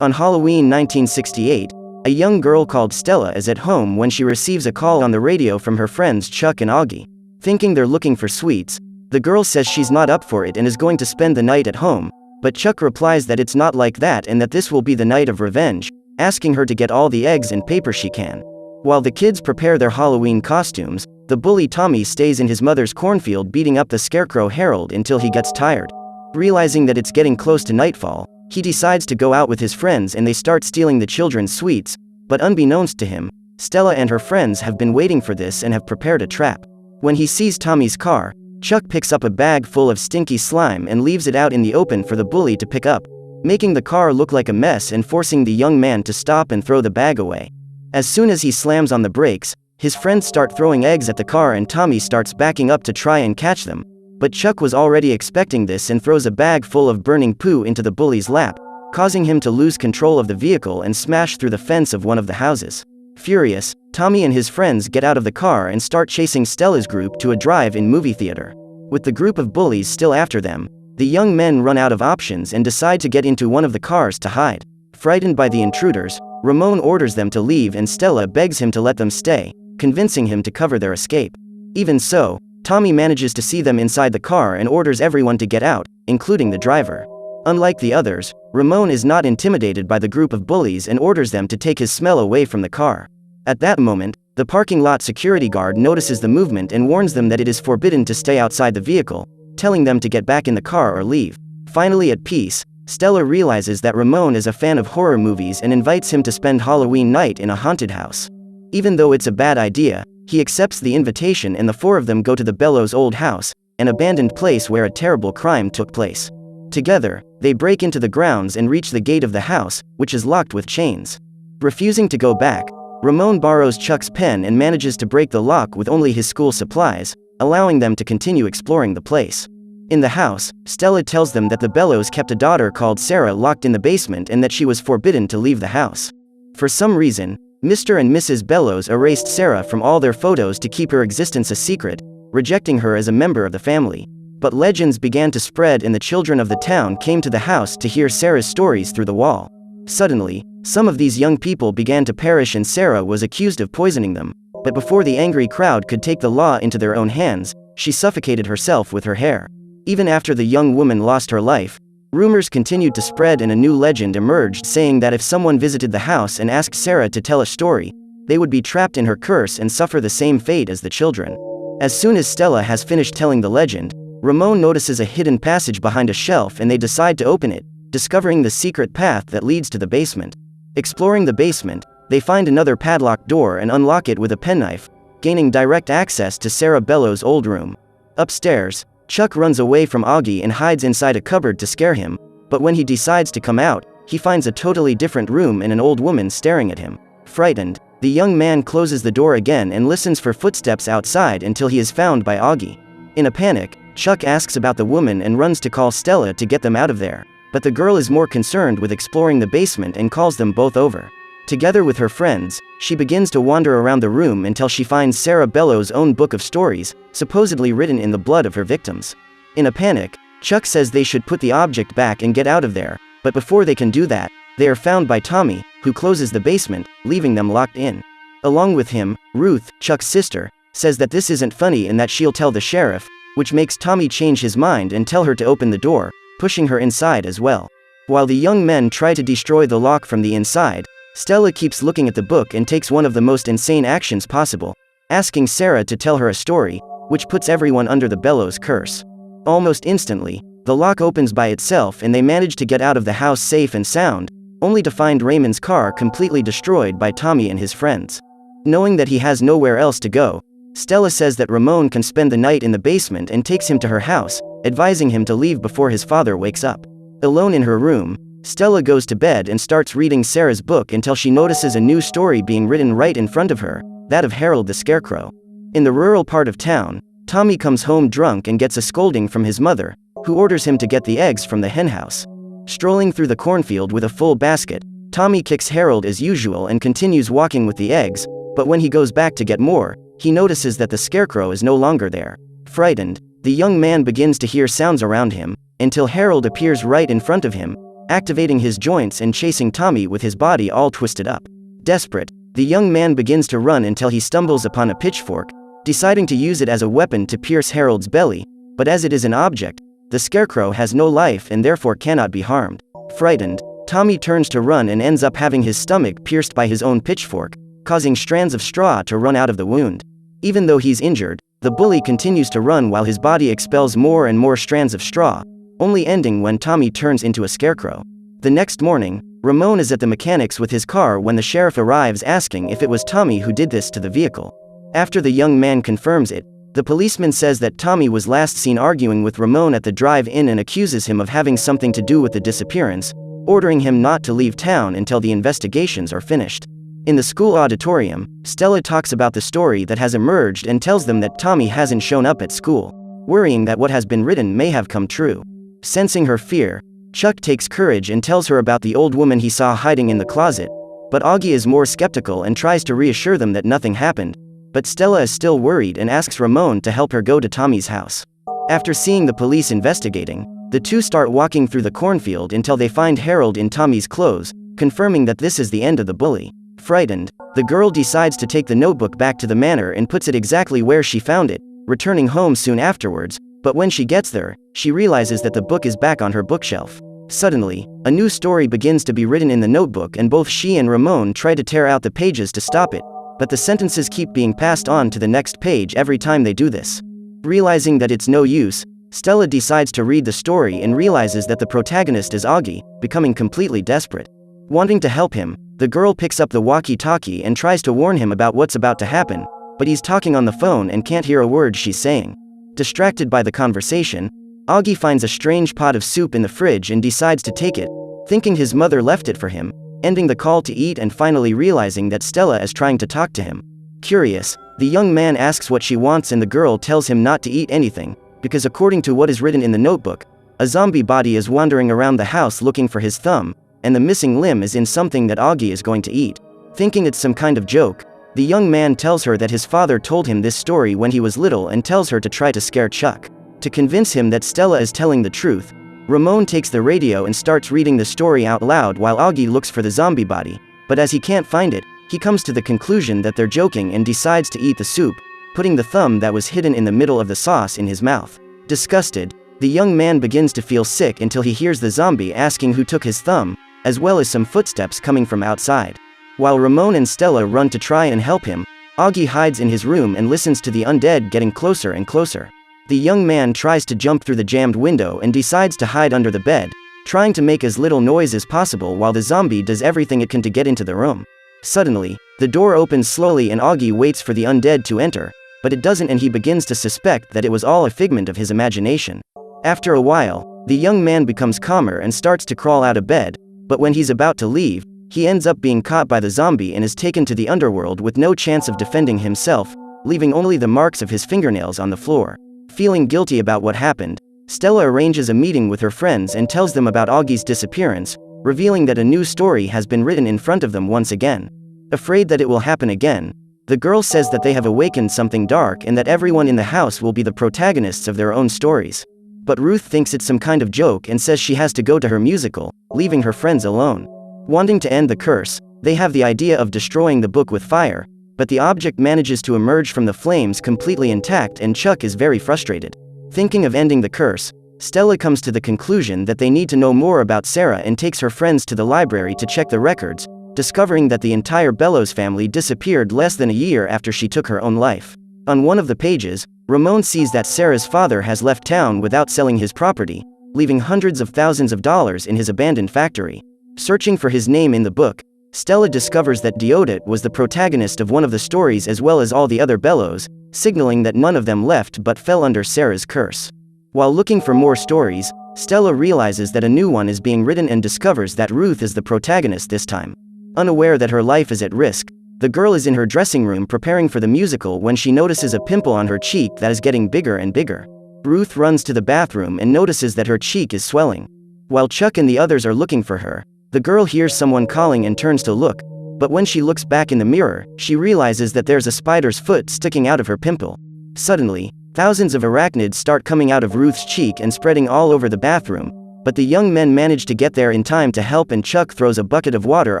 On Halloween 1968, a young girl called Stella is at home when she receives a call on the radio from her friends Chuck and Auggie. Thinking they're looking for sweets, the girl says she's not up for it and is going to spend the night at home, but Chuck replies that it's not like that and that this will be the night of revenge, asking her to get all the eggs and paper she can. While the kids prepare their Halloween costumes, the bully Tommy stays in his mother's cornfield beating up the scarecrow Harold until he gets tired. Realizing that it's getting close to nightfall, he decides to go out with his friends and they start stealing the children's sweets, but unbeknownst to him, Stella and her friends have been waiting for this and have prepared a trap. When he sees Tommy's car, Chuck picks up a bag full of stinky slime and leaves it out in the open for the bully to pick up, making the car look like a mess and forcing the young man to stop and throw the bag away. As soon as he slams on the brakes, his friends start throwing eggs at the car and Tommy starts backing up to try and catch them, but Chuck was already expecting this and throws a bag full of burning poo into the bully's lap, causing him to lose control of the vehicle and smash through the fence of one of the houses. Furious, Tommy and his friends get out of the car and start chasing Stella's group to a drive-in movie theater. With the group of bullies still after them, the young men run out of options and decide to get into one of the cars to hide. Frightened by the intruders, Ramon orders them to leave and Stella begs him to let them stay, convincing him to cover their escape. Even so, Tommy manages to see them inside the car and orders everyone to get out, including the driver. Unlike the others, Ramon is not intimidated by the group of bullies and orders them to take his smell away from the car. At that moment, the parking lot security guard notices the movement and warns them that it is forbidden to stay outside the vehicle, telling them to get back in the car or leave. Finally at peace, Stella realizes that Ramon is a fan of horror movies and invites him to spend Halloween night in a haunted house. Even though it's a bad idea, he accepts the invitation and the four of them go to the Bellows' old house, an abandoned place where a terrible crime took place. Together, they break into the grounds and reach the gate of the house, which is locked with chains. Refusing to go back, Ramon borrows Chuck's pen and manages to break the lock with only his school supplies, allowing them to continue exploring the place. In the house, Stella tells them that the Bellows kept a daughter called Sarah locked in the basement and that she was forbidden to leave the house. For some reason, Mr. and Mrs. Bellows erased Sarah from all their photos to keep her existence a secret, rejecting her as a member of the family. But legends began to spread and the children of the town came to the house to hear Sarah's stories through the wall. Suddenly, some of these young people began to perish and Sarah was accused of poisoning them, but before the angry crowd could take the law into their own hands, she suffocated herself with her hair. Even after the young woman lost her life, rumors continued to spread and a new legend emerged saying that if someone visited the house and asked Sarah to tell a story, they would be trapped in her curse and suffer the same fate as the children. As soon as Stella has finished telling the legend, Ramon notices a hidden passage behind a shelf and they decide to open it, discovering the secret path that leads to the basement. Exploring the basement, they find another padlocked door and unlock it with a penknife, gaining direct access to Sarah Bellows' old room. Upstairs, Chuck runs away from Auggie and hides inside a cupboard to scare him, but when he decides to come out, he finds a totally different room and an old woman staring at him. Frightened, the young man closes the door again and listens for footsteps outside until he is found by Auggie. In a panic, Chuck asks about the woman and runs to call Stella to get them out of there, but the girl is more concerned with exploring the basement and calls them both over. Together with her friends, she begins to wander around the room until she finds Sarah Bellows' own book of stories, supposedly written in the blood of her victims. In a panic, Chuck says they should put the object back and get out of there, but before they can do that, they are found by Tommy, who closes the basement, leaving them locked in. Along with him, Ruth, Chuck's sister, says that this isn't funny and that she'll tell the sheriff, which makes Tommy change his mind and tell her to open the door, pushing her inside as well. While the young men try to destroy the lock from the inside, Stella keeps looking at the book and takes one of the most insane actions possible, asking Sarah to tell her a story, which puts everyone under the Bellows curse. Almost instantly, the lock opens by itself and they manage to get out of the house safe and sound, only to find Raymond's car completely destroyed by Tommy and his friends. Knowing that he has nowhere else to go, Stella says that Ramon can spend the night in the basement and takes him to her house, advising him to leave before his father wakes up. Alone in her room, Stella goes to bed and starts reading Sarah's book until she notices a new story being written right in front of her, that of Harold the Scarecrow. In the rural part of town, Tommy comes home drunk and gets a scolding from his mother, who orders him to get the eggs from the henhouse. Strolling through the cornfield with a full basket, Tommy kicks Harold as usual and continues walking with the eggs, but when he goes back to get more, he notices that the Scarecrow is no longer there. Frightened, the young man begins to hear sounds around him, until Harold appears right in front of him, activating his joints and chasing Tommy with his body all twisted up. Desperate, the young man begins to run until he stumbles upon a pitchfork, deciding to use it as a weapon to pierce Harold's belly, but as it is an object, the scarecrow has no life and therefore cannot be harmed. Frightened, Tommy turns to run and ends up having his stomach pierced by his own pitchfork, causing strands of straw to run out of the wound. Even though he's injured, the bully continues to run while his body expels more and more strands of straw, only ending when Tommy turns into a scarecrow. The next morning, Ramon is at the mechanic's with his car when the sheriff arrives asking if it was Tommy who did this to the vehicle. After the young man confirms it, the policeman says that Tommy was last seen arguing with Ramon at the drive-in and accuses him of having something to do with the disappearance, ordering him not to leave town until the investigations are finished. In the school auditorium, Stella talks about the story that has emerged and tells them that Tommy hasn't shown up at school, worrying that what has been written may have come true. Sensing her fear, Chuck takes courage and tells her about the old woman he saw hiding in the closet, but Auggie is more skeptical and tries to reassure them that nothing happened, but Stella is still worried and asks Ramon to help her go to Tommy's house. After seeing the police investigating, the two start walking through the cornfield until they find Harold in Tommy's clothes, confirming that this is the end of the bully. Frightened, the girl decides to take the notebook back to the manor and puts it exactly where she found it, returning home soon afterwards, but when she gets there, she realizes that the book is back on her bookshelf. Suddenly, a new story begins to be written in the notebook and both she and Ramon try to tear out the pages to stop it, but the sentences keep being passed on to the next page every time they do this. Realizing that it's no use, Stella decides to read the story and realizes that the protagonist is Auggie, becoming completely desperate. Wanting to help him, the girl picks up the walkie-talkie and tries to warn him about what's about to happen, but he's talking on the phone and can't hear a word she's saying. Distracted by the conversation, Auggie finds a strange pot of soup in the fridge and decides to take it, thinking his mother left it for him, ending the call to eat and finally realizing that Stella is trying to talk to him. Curious, the young man asks what she wants and the girl tells him not to eat anything, because according to what is written in the notebook, a zombie body is wandering around the house looking for his thumb, and the missing limb is in something that Auggie is going to eat. Thinking it's some kind of joke, the young man tells her that his father told him this story when he was little and tells her to try to scare Chuck. To convince him that Stella is telling the truth, Ramon takes the radio and starts reading the story out loud while Auggie looks for the zombie body, but as he can't find it, he comes to the conclusion that they're joking and decides to eat the soup, putting the thumb that was hidden in the middle of the sauce in his mouth. Disgusted, the young man begins to feel sick until he hears the zombie asking who took his thumb, as well as some footsteps coming from outside. While Ramon and Stella run to try and help him, Auggie hides in his room and listens to the undead getting closer and closer. The young man tries to jump through the jammed window and decides to hide under the bed, trying to make as little noise as possible while the zombie does everything it can to get into the room. Suddenly, the door opens slowly and Auggie waits for the undead to enter, but it doesn't and he begins to suspect that it was all a figment of his imagination. After a while, the young man becomes calmer and starts to crawl out of bed, but when he's about to leave, he ends up being caught by the zombie and is taken to the underworld with no chance of defending himself, leaving only the marks of his fingernails on the floor. Feeling guilty about what happened, Stella arranges a meeting with her friends and tells them about Augie's disappearance, revealing that a new story has been written in front of them once again. Afraid that it will happen again, the girl says that they have awakened something dark and that everyone in the house will be the protagonists of their own stories. But Ruth thinks it's some kind of joke and says she has to go to her musical, leaving her friends alone. Wanting to end the curse, they have the idea of destroying the book with fire, but the object manages to emerge from the flames completely intact and Chuck is very frustrated. Thinking of ending the curse, Stella comes to the conclusion that they need to know more about Sarah and takes her friends to the library to check the records, discovering that the entire Bellows family disappeared less than a year after she took her own life. On one of the pages, Ramon sees that Sarah's father has left town without selling his property, leaving hundreds of thousands of dollars in his abandoned factory. Searching for his name in the book, Stella discovers that Deodat was the protagonist of one of the stories as well as all the other Bellows, signaling that none of them left but fell under Sarah's curse. While looking for more stories, Stella realizes that a new one is being written and discovers that Ruth is the protagonist this time. Unaware that her life is at risk, the girl is in her dressing room preparing for the musical when she notices a pimple on her cheek that is getting bigger and bigger. Ruth runs to the bathroom and notices that her cheek is swelling. While Chuck and the others are looking for her, the girl hears someone calling and turns to look, but when she looks back in the mirror, she realizes that there's a spider's foot sticking out of her pimple. Suddenly, thousands of arachnids start coming out of Ruth's cheek and spreading all over the bathroom, but the young men manage to get there in time to help, and Chuck throws a bucket of water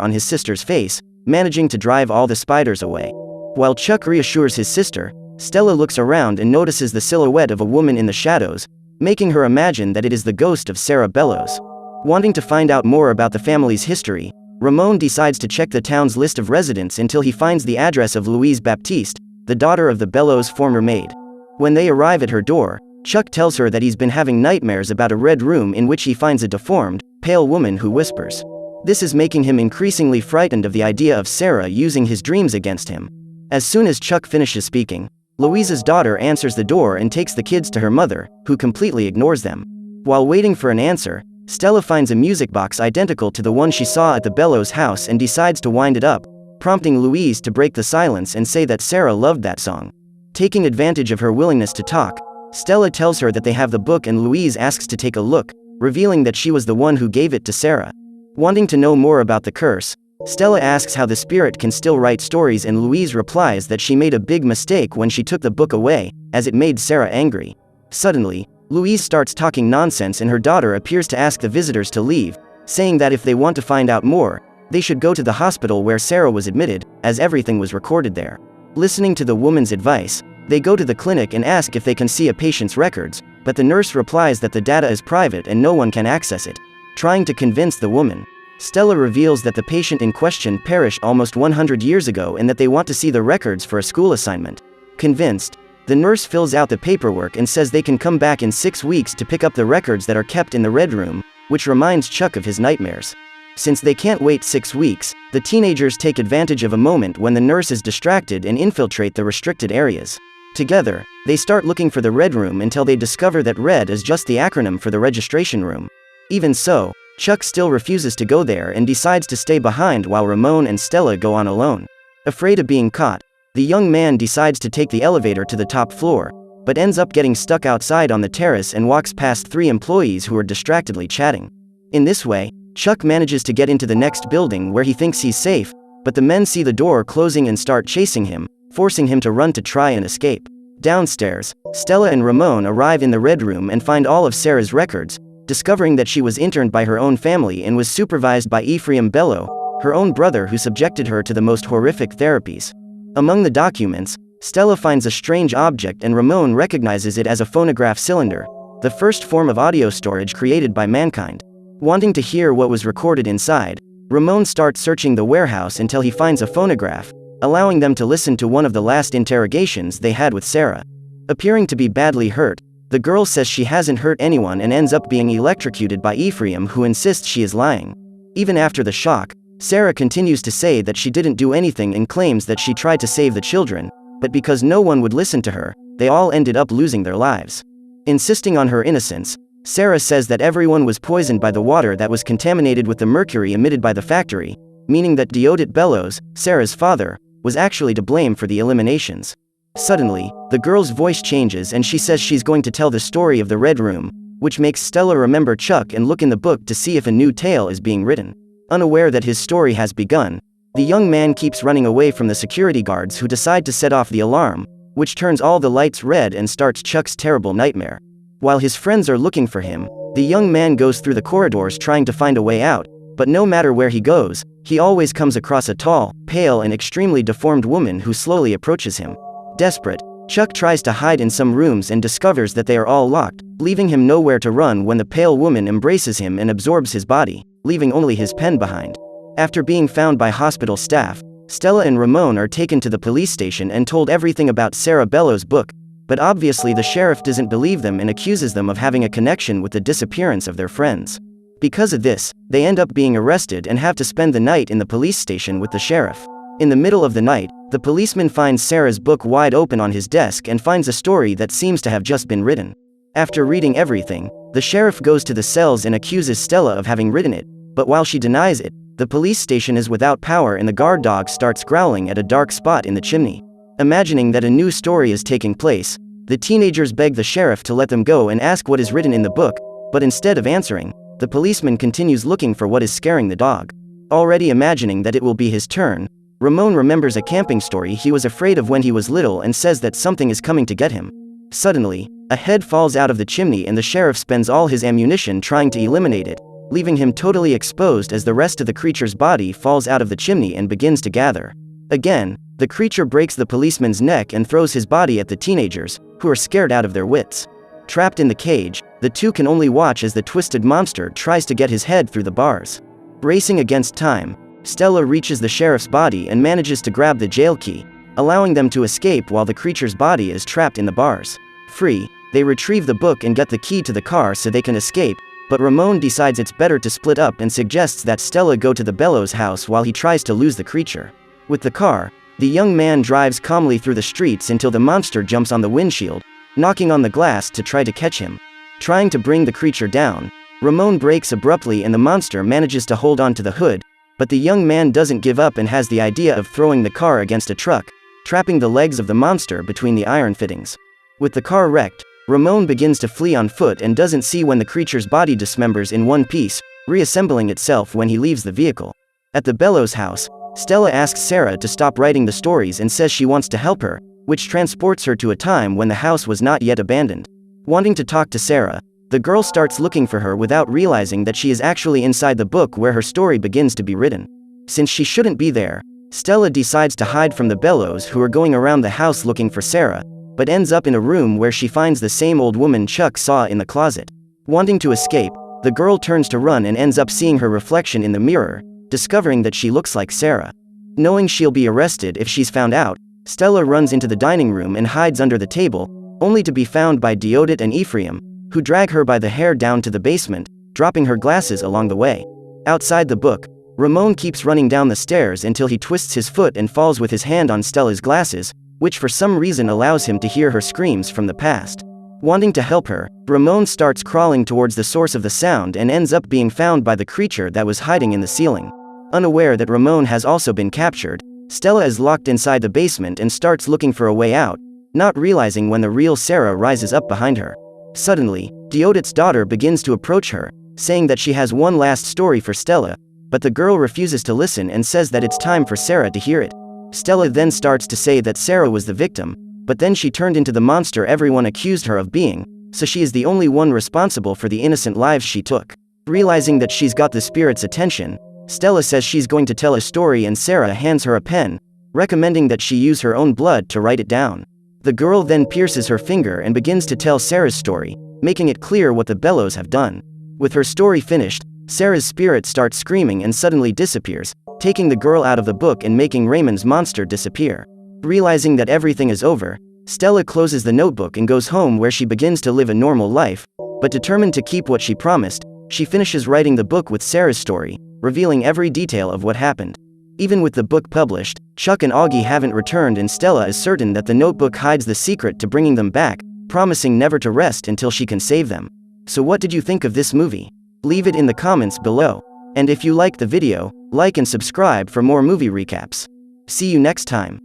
on his sister's face, managing to drive all the spiders away. While Chuck reassures his sister, Stella looks around and notices the silhouette of a woman in the shadows, making her imagine that it is the ghost of Sarah Bellows. Wanting to find out more about the family's history, Ramon decides to check the town's list of residents until he finds the address of Louise Baptiste, the daughter of the Bellows' former maid. When they arrive at her door, Chuck tells her that he's been having nightmares about a red room in which he finds a deformed, pale woman who whispers. This is making him increasingly frightened of the idea of Sarah using his dreams against him. As soon as Chuck finishes speaking, Louise's daughter answers the door and takes the kids to her mother, who completely ignores them. While waiting for an answer, Stella finds a music box identical to the one she saw at the Bellows house and decides to wind it up, prompting Louise to break the silence and say that Sarah loved that song. Taking advantage of her willingness to talk, Stella tells her that they have the book, and Louise asks to take a look, revealing that she was the one who gave it to Sarah. Wanting to know more about the curse, Stella asks how the spirit can still write stories, and Louise replies that she made a big mistake when she took the book away, as it made Sarah angry. Suddenly, Louise starts talking nonsense, and her daughter appears to ask the visitors to leave, saying that if they want to find out more, they should go to the hospital where Sarah was admitted, as everything was recorded there. Listening to the woman's advice, they go to the clinic and ask if they can see a patient's records, but the nurse replies that the data is private and no one can access it. Trying to convince the woman, Stella reveals that the patient in question perished almost 100 years ago and that they want to see the records for a school assignment. Convinced, the nurse fills out the paperwork and says they can come back in 6 weeks to pick up the records that are kept in the red room, which reminds Chuck of his nightmares. Since they can't wait 6 weeks, the teenagers take advantage of a moment when the nurse is distracted and infiltrate the restricted areas. Together, they start looking for the red room until they discover that red is just the acronym for the registration room. Even so, Chuck still refuses to go there and decides to stay behind while Ramon and Stella go on alone. Afraid of being caught, the young man decides to take the elevator to the top floor, but ends up getting stuck outside on the terrace and walks past 3 employees who are distractedly chatting. In this way, Chuck manages to get into the next building where he thinks he's safe, but the men see the door closing and start chasing him, forcing him to run to try and escape. Downstairs, Stella and Ramon arrive in the red room and find all of Sarah's records, discovering that she was interned by her own family and was supervised by Ephraim Bello, her own brother, who subjected her to the most horrific therapies. Among the documents, Stella finds a strange object and Ramon recognizes it as a phonograph cylinder, the first form of audio storage created by mankind. Wanting to hear what was recorded inside, Ramon starts searching the warehouse until he finds a phonograph, allowing them to listen to one of the last interrogations they had with Sarah. Appearing to be badly hurt, the girl says she hasn't hurt anyone and ends up being electrocuted by Ephraim, who insists she is lying. Even after the shock, Sarah continues to say that she didn't do anything and claims that she tried to save the children, but because no one would listen to her, they all ended up losing their lives. Insisting on her innocence, Sarah says that everyone was poisoned by the water that was contaminated with the mercury emitted by the factory, meaning that Deodat Bellows, Sarah's father, was actually to blame for the eliminations. Suddenly, the girl's voice changes and she says she's going to tell the story of the Red Room, which makes Stella remember Chuck and look in the book to see if a new tale is being written. Unaware that his story has begun, the young man keeps running away from the security guards, who decide to set off the alarm, which turns all the lights red and starts Chuck's terrible nightmare. While his friends are looking for him, the young man goes through the corridors trying to find a way out, but no matter where he goes, he always comes across a tall, pale and extremely deformed woman who slowly approaches him. Desperate, Chuck tries to hide in some rooms and discovers that they are all locked, leaving him nowhere to run when the pale woman embraces him and absorbs his body, leaving only his pen behind. After being found by hospital staff, Stella and Ramon are taken to the police station and told everything about Sarah Bellows' book, but obviously the sheriff doesn't believe them and accuses them of having a connection with the disappearance of their friends. Because of this, they end up being arrested and have to spend the night in the police station with the sheriff. In the middle of the night, the policeman finds Sarah's book wide open on his desk and finds a story that seems to have just been written. After reading everything, the sheriff goes to the cells and accuses Stella of having written it, but while she denies it, the police station is without power and the guard dog starts growling at a dark spot in the chimney. Imagining that a new story is taking place, the teenagers beg the sheriff to let them go and ask what is written in the book, but instead of answering, the policeman continues looking for what is scaring the dog. Already imagining that it will be his turn, Ramon remembers a camping story he was afraid of when he was little and says that something is coming to get him. Suddenly, a head falls out of the chimney and the sheriff spends all his ammunition trying to eliminate it, leaving him totally exposed as the rest of the creature's body falls out of the chimney and begins to gather. Again, the creature breaks the policeman's neck and throws his body at the teenagers, who are scared out of their wits. Trapped in the cage, the two can only watch as the twisted monster tries to get his head through the bars. Racing against time, Stella reaches the sheriff's body and manages to grab the jail key, allowing them to escape while the creature's body is trapped in the bars. Free, they retrieve the book and get the key to the car so they can escape, but Ramon decides it's better to split up and suggests that Stella go to the Bellows house while he tries to lose the creature. With the car, the young man drives calmly through the streets until the monster jumps on the windshield, knocking on the glass to try to catch him. Trying to bring the creature down, Ramon brakes abruptly and the monster manages to hold on to the hood, but the young man doesn't give up and has the idea of throwing the car against a truck, trapping the legs of the monster between the iron fittings. With the car wrecked, Ramon begins to flee on foot and doesn't see when the creature's body dismembers in one piece, reassembling itself when he leaves the vehicle. At the Bellows house, Stella asks Sarah to stop writing the stories and says she wants to help her, which transports her to a time when the house was not yet abandoned. Wanting to talk to Sarah, the girl starts looking for her without realizing that she is actually inside the book where her story begins to be written. Since she shouldn't be there, Stella decides to hide from the Bellows, who are going around the house looking for Sarah, but ends up in a room where she finds the same old woman Chuck saw in the closet. Wanting to escape, the girl turns to run and ends up seeing her reflection in the mirror, discovering that she looks like Sarah. Knowing she'll be arrested if she's found out, Stella runs into the dining room and hides under the table, only to be found by Deodat and Ephraim, who drag her by the hair down to the basement, dropping her glasses along the way. Outside the book, Ramon keeps running down the stairs until he twists his foot and falls with his hand on Stella's glasses, which for some reason allows him to hear her screams from the past. Wanting to help her, Ramon starts crawling towards the source of the sound and ends up being found by the creature that was hiding in the ceiling. Unaware that Ramon has also been captured, Stella is locked inside the basement and starts looking for a way out, not realizing when the real Sarah rises up behind her. Suddenly, Deodat's daughter begins to approach her, saying that she has one last story for Stella, but the girl refuses to listen and says that it's time for Sarah to hear it. Stella then starts to say that Sarah was the victim, but then she turned into the monster everyone accused her of being, so she is the only one responsible for the innocent lives she took. Realizing that she's got the spirit's attention, Stella says she's going to tell a story and Sarah hands her a pen, recommending that she use her own blood to write it down. The girl then pierces her finger and begins to tell Sarah's story, making it clear what the Bellows have done. With her story finished, Sarah's spirit starts screaming and suddenly disappears, taking the girl out of the book and making Raymond's monster disappear. Realizing that everything is over, Stella closes the notebook and goes home where she begins to live a normal life, but determined to keep what she promised, she finishes writing the book with Sarah's story, revealing every detail of what happened. Even with the book published, Chuck and Auggie haven't returned and Stella is certain that the notebook hides the secret to bringing them back, promising never to rest until she can save them. So what did you think of this movie? Leave it in the comments below. And if you liked the video, like and subscribe for more movie recaps. See you next time.